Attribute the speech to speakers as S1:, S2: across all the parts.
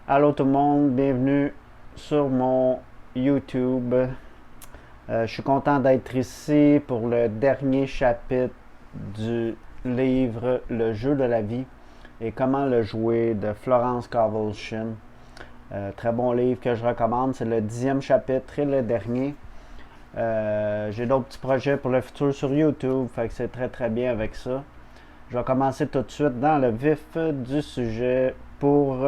S1: Allô tout le monde, bienvenue sur mon YouTube. Je suis content d'être ici pour le dernier chapitre du livre Le jeu de la vie et comment le jouer de Florence Scovel Shinn. Très bon livre que je recommande, c'est le 10e chapitre et le dernier. J'ai d'autres petits projets pour le futur sur YouTube, fait que c'est très bien avec ça. Je vais commencer tout de suite dans le vif du sujet pour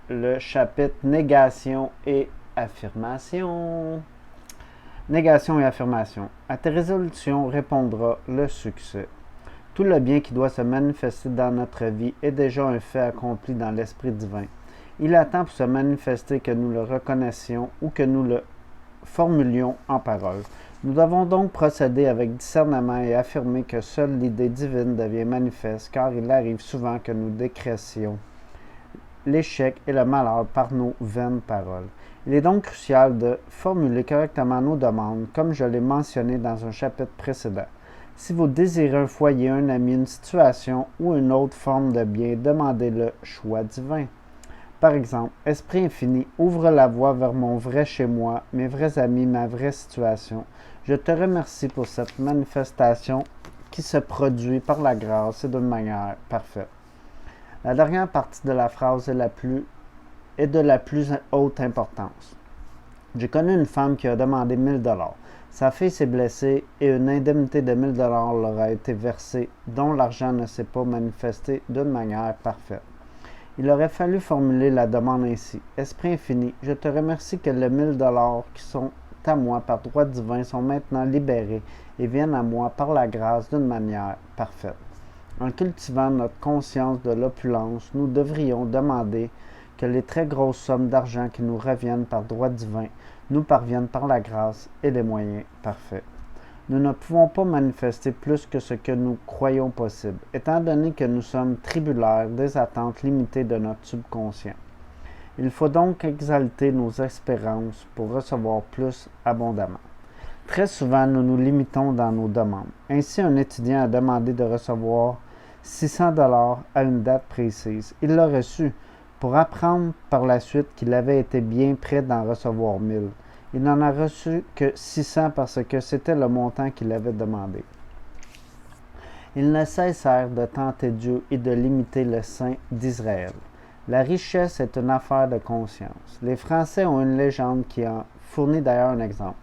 S1: le chapitre négation et affirmation. Négation et affirmation. À tes résolutions répondra le succès. Tout le bien qui doit se manifester dans notre vie est déjà un fait accompli dans l'Esprit divin. Il attend pour se manifester que nous le reconnaissions ou que nous le formulions en paroles. Nous devons donc procéder avec discernement et affirmer que seule l'idée divine devient manifeste, car il arrive souvent que nous décrétions l'échec et le malheur par nos vaines paroles. Il est donc crucial de formuler correctement nos demandes, comme je l'ai mentionné dans un chapitre précédent. Si vous désirez un foyer, un ami, une situation ou une autre forme de bien, demandez le choix divin. Par exemple, Esprit infini, ouvre la voie vers mon vrai chez moi, mes vrais amis, ma vraie situation. Je te remercie pour cette manifestation qui se produit par la grâce et d'une manière parfaite. La dernière partie de la phrase est de la plus haute importance. J'ai connu une femme qui a demandé 1000$. Sa fille s'est blessée et une indemnité de 1000$ leur a été versée, dont l'argent ne s'est pas manifesté d'une manière parfaite. Il aurait fallu formuler la demande ainsi. Esprit infini, je te remercie que les 1000$ qui sont à moi par droit divin sont maintenant libérés et viennent à moi par la grâce d'une manière parfaite. En cultivant notre conscience de l'opulence, nous devrions demander que les très grosses sommes d'argent qui nous reviennent par droit divin nous parviennent par la grâce et les moyens parfaits. Nous ne pouvons pas manifester plus que ce que nous croyons possible, étant donné que nous sommes tributaires des attentes limitées de notre subconscient. Il faut donc exalter nos espérances pour recevoir plus abondamment. Très souvent, nous nous limitons dans nos demandes. Ainsi, un étudiant a demandé de recevoir 600$ à une date précise. Il l'a reçu pour apprendre par la suite qu'il avait été bien près d'en recevoir 1000. Il n'en a reçu que 600 parce que c'était le montant qu'il avait demandé. Ils ne cessèrent de tenter Dieu et de limiter le sein d'Israël. La richesse est une affaire de conscience. Les Français ont une légende qui en fournit d'ailleurs un exemple.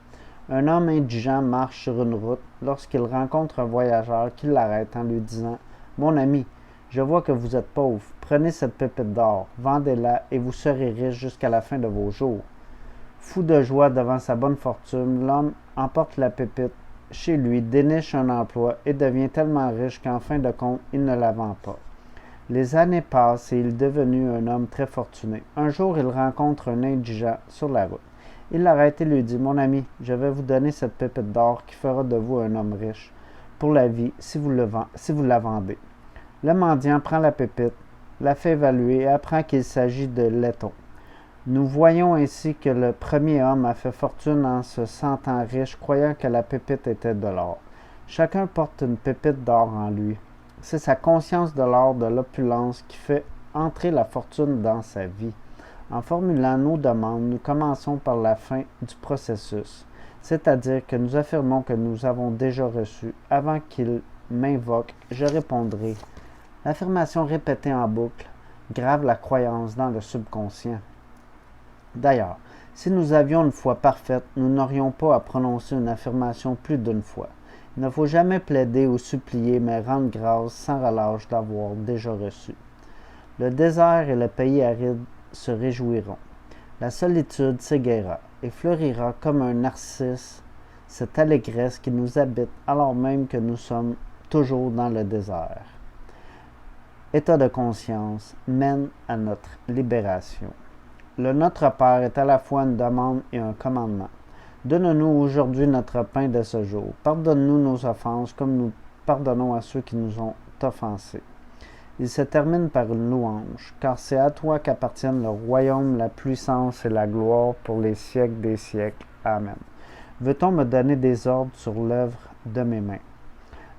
S1: Un homme indigent marche sur une route lorsqu'il rencontre un voyageur qui l'arrête en lui disant « Mon ami, je vois que vous êtes pauvre. Prenez cette pépite d'or, vendez-la et vous serez riche jusqu'à la fin de vos jours. » Fou de joie devant sa bonne fortune, l'homme emporte la pépite chez lui, déniche un emploi et devient tellement riche qu'en fin de compte, il ne la vend pas. Les années passent et il est devenu un homme très fortuné. Un jour, il rencontre un indigent sur la route. Il l'arrête et lui dit « Mon ami, je vais vous donner cette pépite d'or qui fera de vous un homme riche pour la vie si vous la vendez. » Le mendiant prend la pépite, la fait évaluer et apprend qu'il s'agit de laiton. Nous voyons ainsi que le premier homme a fait fortune en se sentant riche, croyant que la pépite était de l'or. Chacun porte une pépite d'or en lui. C'est sa conscience de l'or, de l'opulence qui fait entrer la fortune dans sa vie. En formulant nos demandes, nous commençons par la fin du processus, c'est-à-dire que nous affirmons que nous avons déjà reçu. Avant qu'il m'invoque, je répondrai. L'affirmation répétée en boucle grave la croyance dans le subconscient. D'ailleurs, si nous avions une foi parfaite, nous n'aurions pas à prononcer une affirmation plus d'une fois. Il ne faut jamais plaider ou supplier, mais rendre grâce sans relâche d'avoir déjà reçu. Le désert et le pays aride se réjouiront. La solitude s'égaiera et fleurira comme un narcisse, cette allégresse qui nous habite alors même que nous sommes toujours dans le désert. État de conscience mène à notre libération. Le Notre Père est à la fois une demande et un commandement. Donne-nous aujourd'hui notre pain de ce jour. Pardonne-nous nos offenses comme nous pardonnons à ceux qui nous ont offensés. Il se termine par une louange, car c'est à toi qu'appartiennent le royaume, la puissance et la gloire pour les siècles des siècles. Amen. Veut-on me donner des ordres sur l'œuvre de mes mains?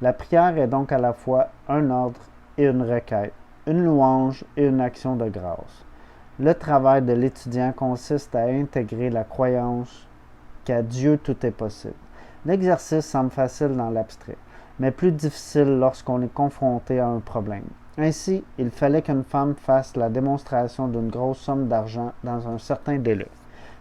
S1: La prière est donc à la fois un ordre et une requête, une louange et une action de grâce. Le travail de l'étudiant consiste à intégrer la croyance qu'à Dieu tout est possible. L'exercice semble facile dans l'abstrait, mais plus difficile lorsqu'on est confronté à un problème. Ainsi, il fallait qu'une femme fasse la démonstration d'une grosse somme d'argent dans un certain délai.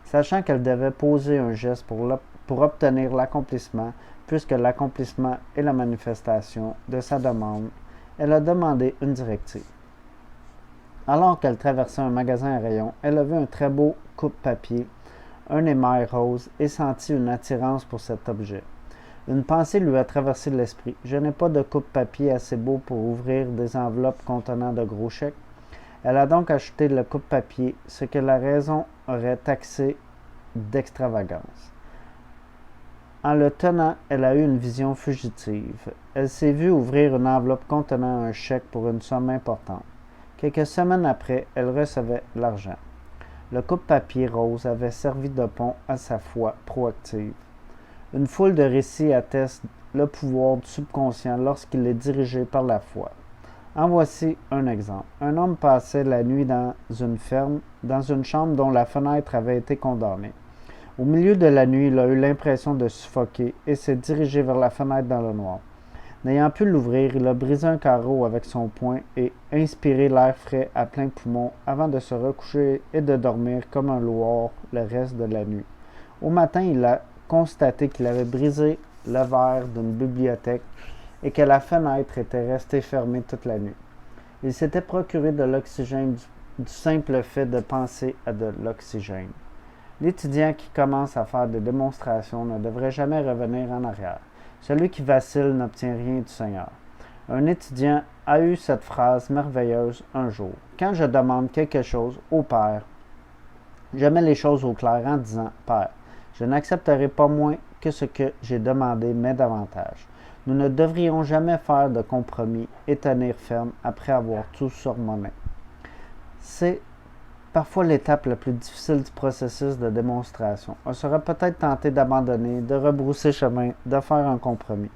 S1: Sachant qu'elle devait poser un geste pour obtenir l'accomplissement, puisque l'accomplissement est la manifestation de sa demande, elle a demandé une directive. Alors qu'elle traversait un magasin à rayons, elle a vu un très beau coupe-papier, un émail rose, et senti une attirance pour cet objet. Une pensée lui a traversé l'esprit. « Je n'ai pas de coupe-papier assez beau pour ouvrir des enveloppes contenant de gros chèques. » Elle a donc acheté le coupe-papier, ce que la raison aurait taxé d'extravagance. En le tenant, elle a eu une vision fugitive. Elle s'est vue ouvrir une enveloppe contenant un chèque pour une somme importante. Quelques semaines après, elle recevait l'argent. Le coupe-papier rose avait servi de pont à sa foi proactive. Une foule de récits attestent le pouvoir du subconscient lorsqu'il est dirigé par la foi. En voici un exemple. Un homme passait la nuit dans une ferme, dans une chambre dont la fenêtre avait été condamnée. Au milieu de la nuit, il a eu l'impression de suffoquer et s'est dirigé vers la fenêtre dans le noir. N'ayant pu l'ouvrir, il a brisé un carreau avec son poing et inspiré l'air frais à plein poumon avant de se recoucher et de dormir comme un loir le reste de la nuit. Au matin, il a constaté qu'il avait brisé le verre d'une bibliothèque et que la fenêtre était restée fermée toute la nuit. Il s'était procuré de l'oxygène du simple fait de penser à de l'oxygène. L'étudiant qui commence à faire des démonstrations ne devrait jamais revenir en arrière. Celui qui vacille n'obtient rien du Seigneur. Un étudiant a eu cette phrase merveilleuse un jour. « Quand je demande quelque chose au Père, je mets les choses au clair en disant « Père, je n'accepterai pas moins que ce que j'ai demandé, mais davantage. » Nous ne devrions jamais faire de compromis et tenir ferme après avoir tout surmonté. C'est parfois l'étape la plus difficile du processus de démonstration. On sera peut-être tenté d'abandonner, de rebrousser chemin, de faire un compromis.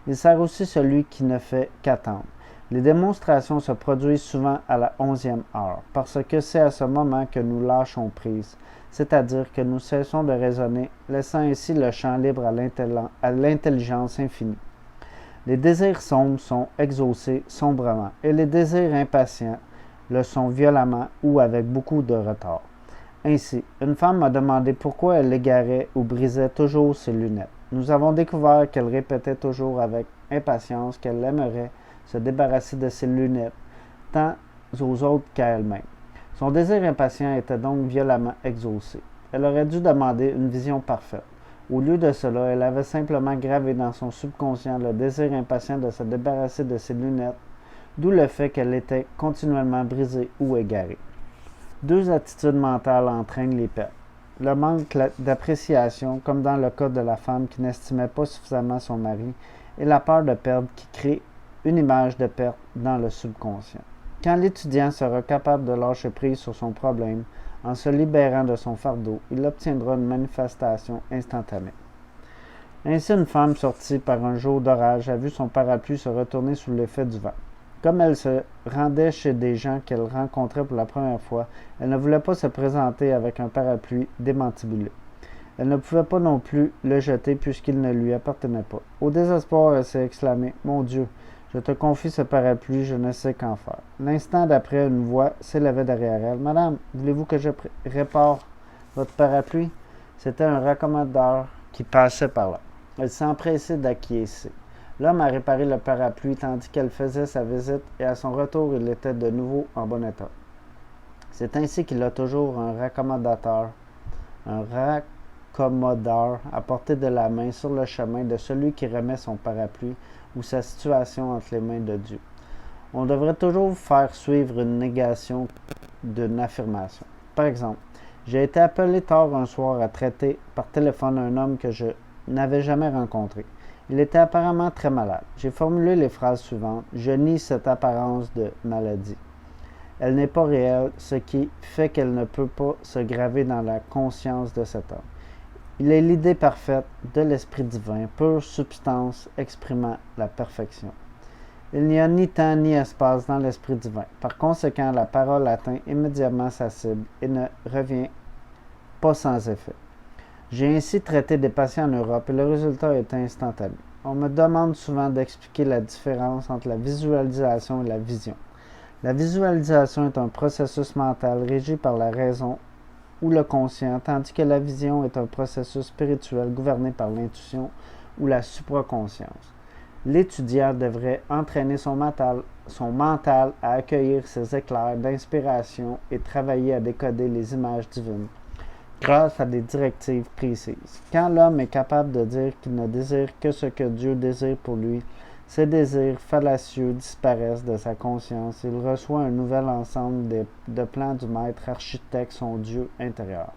S1: Il sert aussi celui qui ne fait qu'attendre. Les démonstrations se produisent souvent à la 11e heure, parce que c'est à ce moment que nous lâchons prise, c'est-à-dire que nous cessons de raisonner, laissant ainsi le champ libre à l'intelligence infinie. Les désirs sombres sont exaucés sombrement, et les désirs impatients le sont violemment ou avec beaucoup de retard. Ainsi, une femme m'a demandé pourquoi elle égarait ou brisait toujours ses lunettes. Nous avons découvert qu'elle répétait toujours avec impatience qu'elle aimerait se débarrasser de ses lunettes, tant aux autres qu'à elle-même. Son désir impatient était donc violemment exaucé. Elle aurait dû demander une vision parfaite. Au lieu de cela, elle avait simplement gravé dans son subconscient le désir impatient de se débarrasser de ses lunettes, d'où le fait qu'elle était continuellement brisée ou égarée. Deux attitudes mentales entraînent les pertes. Le manque d'appréciation, comme dans le cas de la femme qui n'estimait pas suffisamment son mari, et la peur de perdre qui crée une image de perte dans le subconscient. Quand l'étudiant sera capable de lâcher prise sur son problème, en se libérant de son fardeau, il obtiendra une manifestation instantanée. Ainsi, une femme sortie par un jour d'orage a vu son parapluie se retourner sous l'effet du vent. Comme elle se rendait chez des gens qu'elle rencontrait pour la première fois, elle ne voulait pas se présenter avec un parapluie démantibulé. Elle ne pouvait pas non plus le jeter puisqu'il ne lui appartenait pas. Au désespoir, elle s'est exclamée « Mon Dieu, je te confie ce parapluie, je ne sais qu'en faire. » L'instant d'après, une voix s'élevait derrière elle. « Madame, voulez-vous que je répare votre parapluie? » C'était un raccommodeur qui passait par là. Elle s'est empressée d'acquiescer. L'homme a réparé le parapluie tandis qu'elle faisait sa visite et à son retour, il était de nouveau en bon état. C'est ainsi qu'il a toujours un raccommodeur à portée de la main sur le chemin de celui qui remet son parapluie ou sa situation entre les mains de Dieu. On devrait toujours faire suivre une négation d'une affirmation. Par exemple, j'ai été appelé tard un soir à traiter par téléphone un homme que je n'avais jamais rencontré. Il était apparemment très malade. J'ai formulé les phrases suivantes. Je nie cette apparence de maladie. Elle n'est pas réelle, ce qui fait qu'elle ne peut pas se graver dans la conscience de cet homme. Il est l'idée parfaite de l'Esprit divin, pure substance exprimant la perfection. Il n'y a ni temps ni espace dans l'Esprit divin. Par conséquent, la parole atteint immédiatement sa cible et ne revient pas sans effet. J'ai ainsi traité des patients en Europe et le résultat est instantané. On me demande souvent d'expliquer la différence entre la visualisation et la vision. La visualisation est un processus mental régi par la raison ou le conscient, tandis que la vision est un processus spirituel gouverné par l'intuition ou la supraconscience. L'étudiant devrait entraîner son mental à accueillir ces éclairs d'inspiration et travailler à décoder les images divines grâce à des directives précises. Quand l'homme est capable de dire qu'il ne désire que ce que Dieu désire pour lui, ses désirs fallacieux disparaissent de sa conscience et il reçoit un nouvel ensemble de plans du maître architecte, son Dieu intérieur.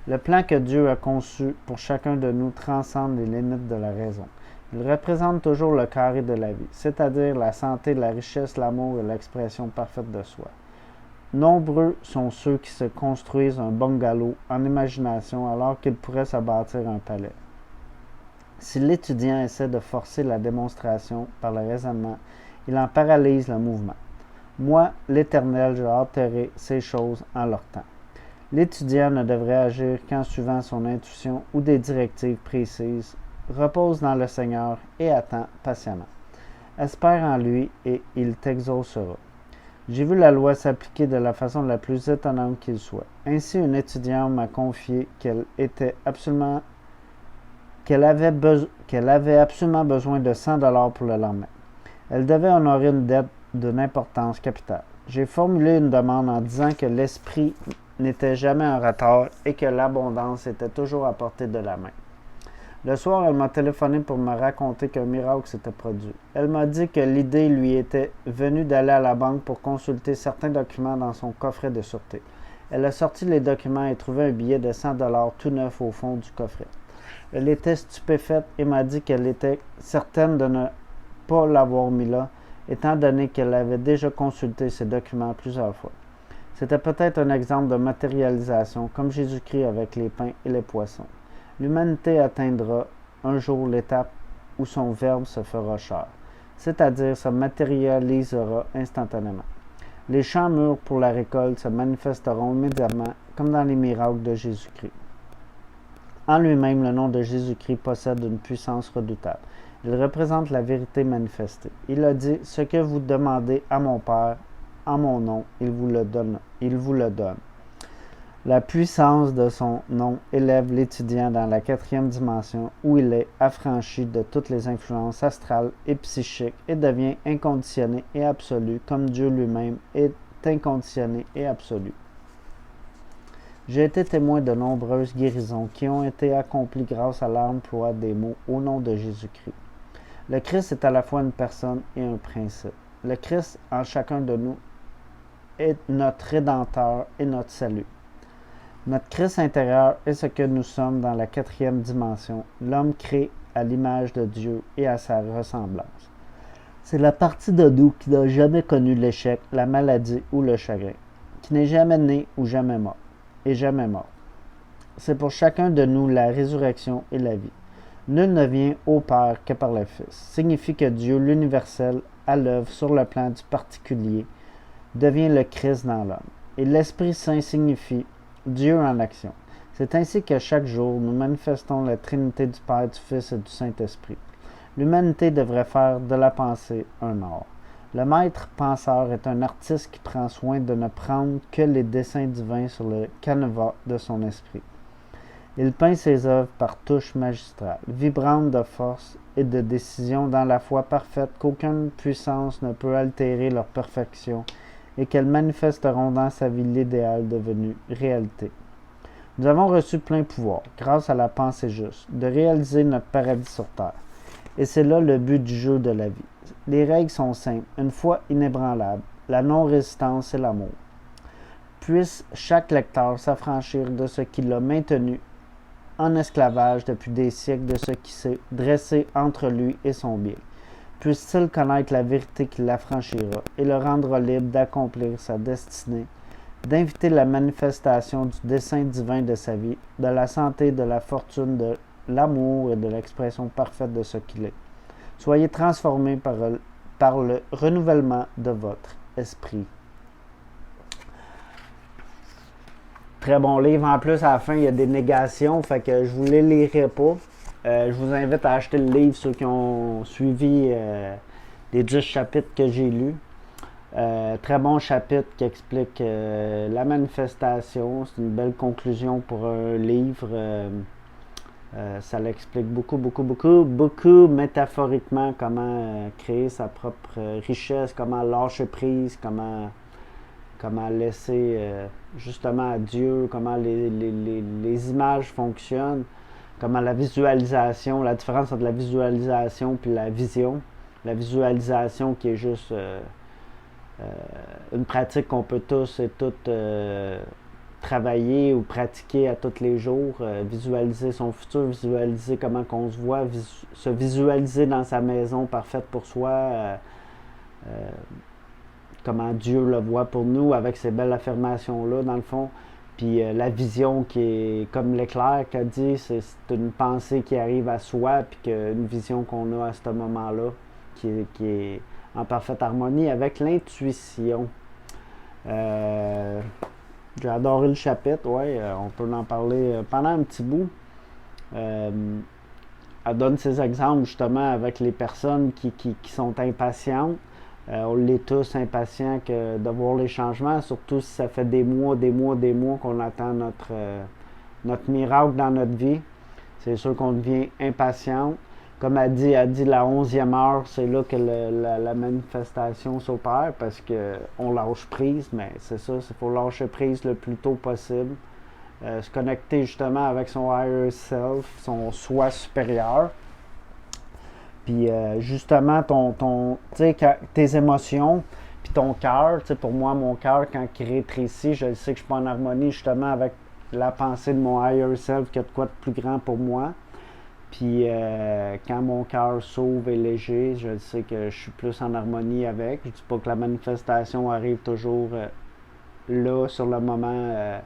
S1: Le plan que Dieu a conçu pour chacun de nous transcende les limites de la raison. Il représente toujours le carré de la vie, c'est-à-dire la santé, la richesse, l'amour et l'expression parfaite de soi. Nombreux sont ceux qui se construisent un bungalow en imagination alors qu'ils pourraient se bâtir un palais. Si l'étudiant essaie de forcer la démonstration par le raisonnement, il en paralyse le mouvement. Moi, l'Éternel, je hâterai ces choses en leur temps. L'étudiant ne devrait agir qu'en suivant son intuition ou des directives précises, repose dans le Seigneur et attend patiemment. Espère en lui et il t'exaucera. J'ai vu la loi s'appliquer de la façon la plus étonnante qu'il soit. Ainsi, une étudiante m'a confié qu'elle avait absolument besoin de 100$ pour le lendemain. Elle devait honorer une dette d'une importance capitale. J'ai formulé une demande en disant que l'esprit n'était jamais en retard et que l'abondance était toujours à portée de la main. Le soir, elle m'a téléphoné pour me raconter qu'un miracle s'était produit. Elle m'a dit que l'idée lui était venue d'aller à la banque pour consulter certains documents dans son coffret de sûreté. Elle a sorti les documents et trouvé un billet de 100$ tout neuf au fond du coffret. Elle était stupéfaite et m'a dit qu'elle était certaine de ne pas l'avoir mis là, étant donné qu'elle avait déjà consulté ces documents plusieurs fois. C'était peut-être un exemple de matérialisation, comme Jésus-Christ avec les pains et les poissons. L'humanité atteindra un jour l'étape où son verbe se fera chair, c'est-à-dire se matérialisera instantanément. Les champs mûrs pour la récolte se manifesteront immédiatement, comme dans les miracles de Jésus-Christ. En lui-même, le nom de Jésus-Christ possède une puissance redoutable. Il représente la vérité manifestée. Il a dit, « Ce que vous demandez à mon Père, en mon nom, il vous le donne. » La puissance de son nom élève l'étudiant dans la 4e dimension où il est affranchi de toutes les influences astrales et psychiques et devient inconditionné et absolu comme Dieu lui-même est inconditionné et absolu. J'ai été témoin de nombreuses guérisons qui ont été accomplies grâce à l'emploi des mots au nom de Jésus-Christ. Le Christ est à la fois une personne et un principe. Le Christ en chacun de nous est notre Rédempteur et notre salut. Notre Christ intérieur est ce que nous sommes dans la 4e dimension, l'homme créé à l'image de Dieu et à sa ressemblance. C'est la partie de nous qui n'a jamais connu l'échec, la maladie ou le chagrin, qui n'est jamais né ou jamais mort, et jamais mort. C'est pour chacun de nous la résurrection et la vie. Nul ne vient au Père que par le Fils. Signifie que Dieu, l'universel, à l'œuvre sur le plan du particulier, devient le Christ dans l'homme. Et l'Esprit Saint signifie Dieu en action. C'est ainsi que chaque jour, nous manifestons la Trinité du Père, du Fils et du Saint-Esprit. L'humanité devrait faire de la pensée un art. Le maître penseur est un artiste qui prend soin de ne prendre que les desseins divins sur le canevas de son esprit. Il peint ses œuvres par touches magistrales, vibrantes de force et de décision dans la foi parfaite qu'aucune puissance ne peut altérer leur perfection et qu'elles manifesteront dans sa vie l'idéal devenu réalité. Nous avons reçu plein pouvoir, grâce à la pensée juste, de réaliser notre paradis sur terre. Et c'est là le but du jeu de la vie. Les règles sont simples, une foi inébranlable, la non-résistance et l'amour. Puisse chaque lecteur s'affranchir de ce qui l'a maintenu en esclavage depuis des siècles, de ce qui s'est dressé entre lui et son bien. Puisse-t-il connaître la vérité qui l'affranchira et le rendra libre d'accomplir sa destinée, d'inviter la manifestation du dessein divin de sa vie, de la santé, de la fortune, de l'amour et de l'expression parfaite de ce qu'il est. Soyez transformés par le renouvellement de votre esprit. Très bon livre. En plus, à la fin, il y a des négations, fait que je vous les lirai pas. Je vous invite à acheter le livre, ceux qui ont suivi les 10 chapitres que j'ai lus. Très bon chapitre qui explique la manifestation. C'est une belle conclusion pour un livre. Ça l'explique beaucoup métaphoriquement comment créer sa propre richesse, comment lâcher prise, comment laisser justement à Dieu, comment les images fonctionnent, comment la visualisation, la différence entre la visualisation et la vision. La visualisation qui est juste une pratique qu'on peut tous et toutes travailler ou pratiquer à tous les jours, visualiser son futur, visualiser comment qu'on se voit, se visualiser dans sa maison parfaite pour soi, comment Dieu le voit pour nous avec ces belles affirmations-là, dans le fond. Puis la vision qui est, comme l'éclair qu'a dit, c'est une pensée qui arrive à soi, puis une vision qu'on a à ce moment-là, qui est en parfaite harmonie avec l'intuition. J'ai adoré le chapitre, on peut en parler pendant un petit bout. Elle donne ses exemples justement avec les personnes qui sont impatientes. On l'est tous impatients de voir les changements, surtout si ça fait des mois qu'on attend notre miracle dans notre vie. C'est sûr qu'on devient impatient. Comme elle dit la 11e heure, c'est là que la manifestation s'opère parce qu'on lâche prise, mais c'est ça, il faut lâcher prise le plus tôt possible. Se connecter justement avec son higher self, son soi supérieur. Puis justement, tes émotions, puis ton cœur, pour moi, mon cœur, quand il rétrécit, je sais que je suis pas en harmonie justement avec la pensée de mon higher self qui a de quoi de plus grand pour moi. Puis quand mon cœur s'ouvre et léger, je sais que je suis plus en harmonie avec. Je ne dis pas que la manifestation arrive toujours là, sur le moment,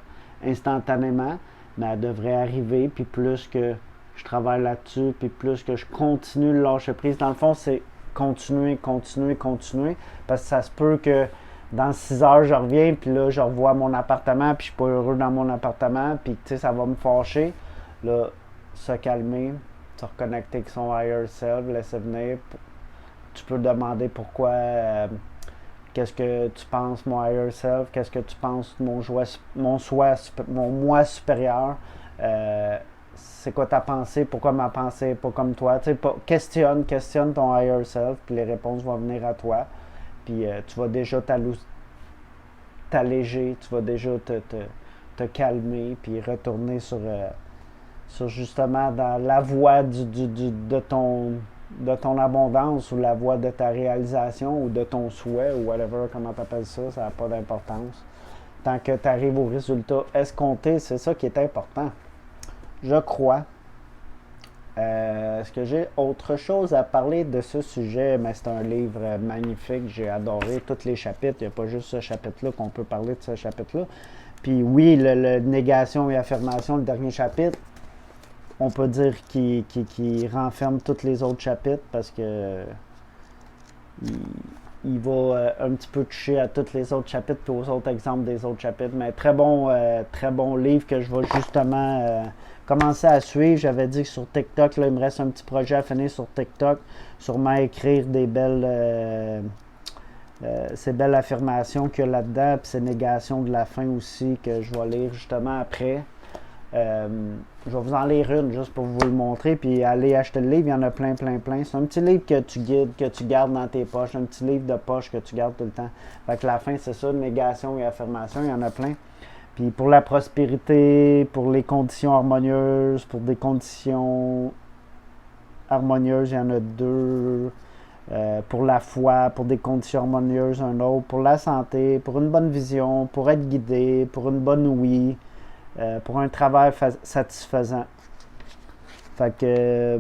S1: instantanément, mais elle devrait arriver. Puis plus que je travaille là-dessus, puis plus que je continue le lâcher prise. Dans le fond, c'est continuer. Parce que ça se peut que dans 6 heures, je reviens, puis là, je revois mon appartement, puis je suis pas heureux dans mon appartement, puis tu sais, ça va me fâcher. Là, se calmer, se reconnecter avec son higher self, laisser venir. Tu peux demander pourquoi, qu'est-ce que tu penses mon higher self, qu'est-ce que tu penses mon moi supérieur, c'est quoi ta pensée, pourquoi ma pensée n'est pas comme toi. Tu sais, questionne ton higher self, puis les réponses vont venir à toi. Puis tu vas déjà t'alléger, tu vas déjà te calmer, puis retourner sur justement dans la voie de ton abondance ou la voie de ta réalisation ou de ton souhait ou whatever, comment tu appelles ça, ça n'a pas d'importance. Tant que tu arrives au résultat escompté, c'est ça qui est important. Je crois. Est-ce que j'ai autre chose à parler de ce sujet? Mais c'est un livre magnifique, j'ai adoré tous les chapitres. Il n'y a pas juste ce chapitre-là qu'on peut parler de ce chapitre-là. Puis oui, le négation et affirmation, le dernier chapitre, on peut dire qu'il renferme tous les autres chapitres parce que il va un petit peu toucher à tous les autres chapitres et aux autres exemples des autres chapitres. Mais très bon livre que je vais justement commencer à suivre. J'avais dit que sur TikTok, là, il me reste un petit projet à finir sur TikTok, sûrement écrire des ces belles affirmations qu'il y a là-dedans, puis ces négations de la fin aussi que je vais lire justement après. Je vais vous en lire une juste pour vous le montrer, puis allez acheter le livre, il y en a plein. C'est un petit livre que tu gardes dans tes poches, un petit livre de poche que tu gardes tout le temps. Fait que la fin, c'est ça, négation et affirmation, il y en a plein. Puis pour la prospérité, pour les conditions harmonieuses, pour des conditions harmonieuses, il y en a 2. Pour la foi, pour des conditions harmonieuses, un autre. Pour la santé, pour une bonne vision, pour être guidé, pour une bonne ouïe. Pour un travail satisfaisant. Fait que,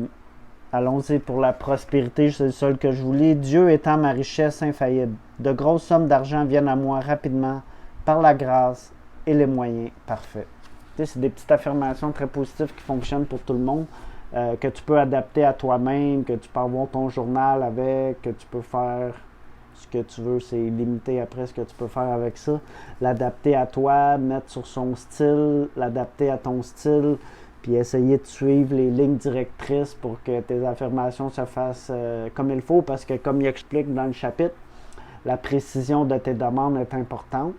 S1: allons-y pour la prospérité, c'est le seul que je vous lis. Dieu étant ma richesse infaillible, de grosses sommes d'argent viennent à moi rapidement, par la grâce et les moyens parfaits. Tu sais, c'est des petites affirmations très positives qui fonctionnent pour tout le monde, que tu peux adapter à toi-même, que tu peux avoir ton journal avec, que tu peux faire ce que tu veux, c'est limité après ce que tu peux faire avec ça. L'adapter à toi, mettre sur son style, l'adapter à ton style, puis essayer de suivre les lignes directrices pour que tes affirmations se fassent comme il faut, parce que comme il explique dans le chapitre, la précision de tes demandes est importante.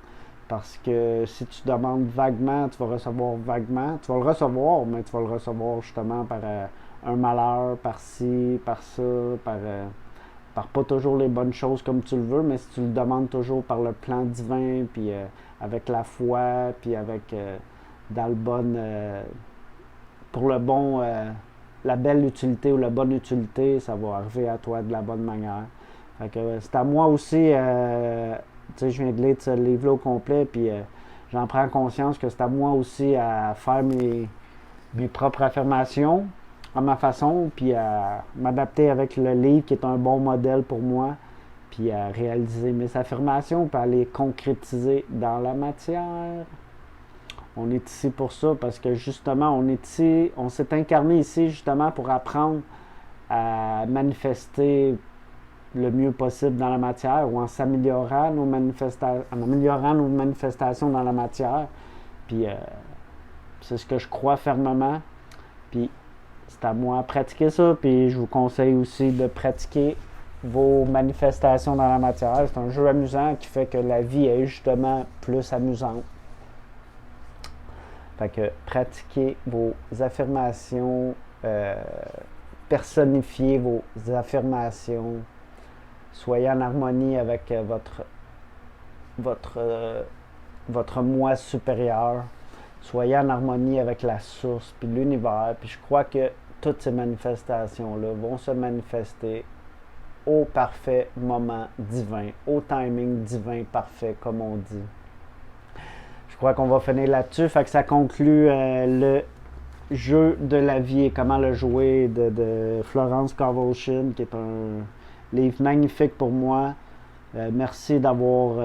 S1: Parce que si tu demandes vaguement, tu vas recevoir vaguement. Tu vas le recevoir, mais tu vas le recevoir justement par un malheur, par ci, par ça, par pas toujours les bonnes choses comme tu le veux, mais si tu le demandes toujours par le plan divin, puis avec la foi, puis avec dans le bon, pour le bon, la belle utilité ou la bonne utilité, ça va arriver à toi de la bonne manière. Fait que c'est à moi aussi. Tu sais, je viens de lire ce livre-là au complet, puis j'en prends conscience que c'est à moi aussi à faire mes propres affirmations à ma façon, puis à m'adapter avec le livre qui est un bon modèle pour moi, puis à réaliser mes affirmations, puis à les concrétiser dans la matière. On est ici pour ça, parce que justement, on s'est incarné ici justement pour apprendre à manifester le mieux possible dans la matière ou en s'améliorant en améliorant nos manifestations dans la matière. Puis c'est ce que je crois fermement. Puis c'est à moi de pratiquer ça. Puis je vous conseille aussi de pratiquer vos manifestations dans la matière. C'est un jeu amusant qui fait que la vie est justement plus amusante. Fait que pratiquez vos affirmations, personnifiez vos affirmations. Soyez en harmonie avec votre moi supérieur. Soyez en harmonie avec la source, puis l'univers. Puis je crois que toutes ces manifestations-là vont se manifester au parfait moment divin, au timing divin parfait, comme on dit. Je crois qu'on va finir là-dessus. Fait que ça conclut le jeu de la vie et comment le jouer de Florence Scovel Shinn, qui est un livre magnifique pour moi. Merci d'avoir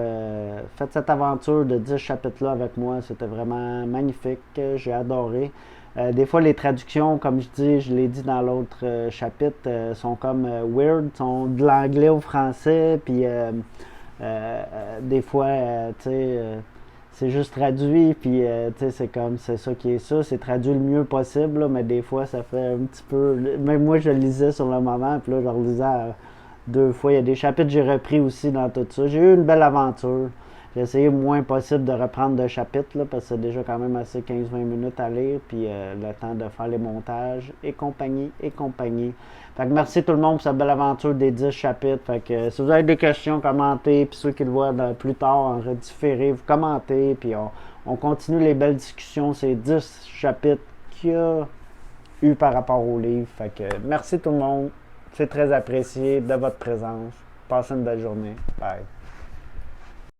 S1: fait cette aventure de 10 chapitres-là avec moi. C'était vraiment magnifique. J'ai adoré. Des fois, les traductions, comme je l'ai dit dans l'autre chapitre, sont comme weird, sont de l'anglais au français. Puis des fois, tu sais, c'est juste traduit. Puis tu sais, c'est ça qui est ça. C'est traduit le mieux possible. Là, mais des fois, ça fait un petit peu. Même moi, je le lisais sur le moment. Puis là, je relisais 2 fois. Il y a des chapitres que j'ai repris aussi dans tout ça. J'ai eu une belle aventure. J'ai essayé le moins possible de reprendre de chapitres, là, parce que c'est déjà quand même assez 15-20 minutes à lire, puis le temps de faire les montages, et compagnie. Fait que merci tout le monde pour cette belle aventure des 10 chapitres. Fait que si vous avez des questions, commentez, puis ceux qui le voient plus tard en redifféré, vous commentez, puis on continue les belles discussions, ces 10 chapitres qu'il y a eu par rapport au livre. Fait que merci tout le monde. C'est très apprécié de votre présence. Passez une belle journée. Bye.